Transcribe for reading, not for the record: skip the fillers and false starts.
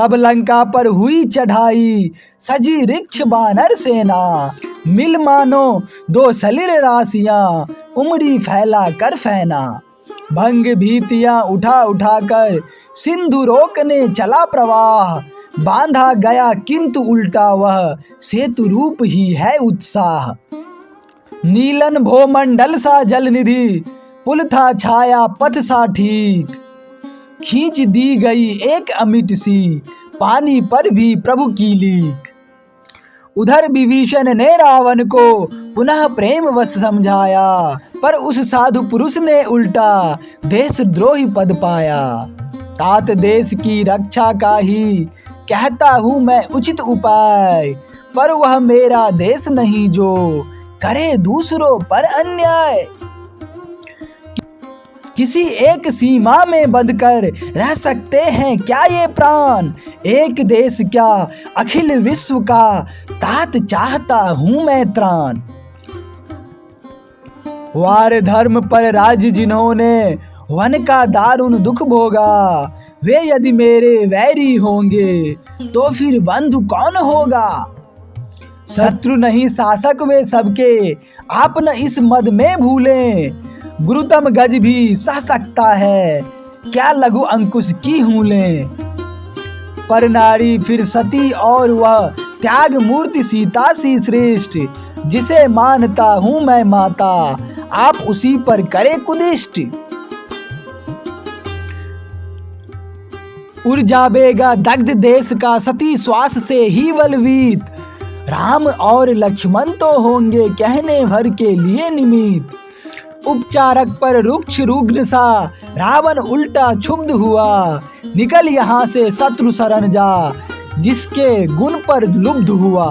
तब लंका पर हुई चढ़ाई, सजी रिक्ष बानर सेना। मिल मानो दो सलिल राशियां, उमड़ी फैला कर फैना। भंग भीतियां उठा उठा कर सिंधु रोकने चला प्रवाह। बांधा गया किंतु उल्टा वह, सेतु रूप ही है उत्साह। नीलन भोमंडल सा जल निधि, पुल था छाया पथ सा ठीक। खींच दी गई एक अमिट सी, पानी पर भी प्रभु की लीक। उधर विभीषण ने रावण को पुनः प्रेम वश समझाया, पर उस साधु पुरुष ने उल्टा देशद्रोही पद पाया। तात देश की रक्षा का ही कहता हूँ मैं उचित उपाय, पर वह मेरा देश नहीं जो करे दूसरों पर अन्याय। किसी एक सीमा में बंधकर रह सकते हैं क्या ये प्राण? एक देश क्या अखिल विश्व का, तात चाहता हूं मैं त्राण। वार धर्म पर राज्य जिन्होंने वन का दारुण दुख भोगा, वे यदि मेरे वैरी होंगे तो फिर बंधु कौन होगा? शत्रु नहीं शासक वे सबके, आप न इस मद में भूलें। गुरुतम गज भी सह सकता है, क्या लघु अंकुश की हूलें। पर नारी फिर सती और वह त्याग मूर्ति सीता सी श्रेष्ठ। जिसे मानता हूँ मैं माता, आप उसी पर करे कुदिष्ट। उड़ जाबेगा दग्ध देश का सती श्वास से ही बलवीत। राम और लक्ष्मण तो होंगे कहने भर के लिए निमित्त। उपचारक पर रुक्ष रुग्ण सा रावण उल्टा क्षुब्ध हुआ। निकल यहाँ से शत्रु शरण जा, जिसके गुण पर लुब्ध हुआ।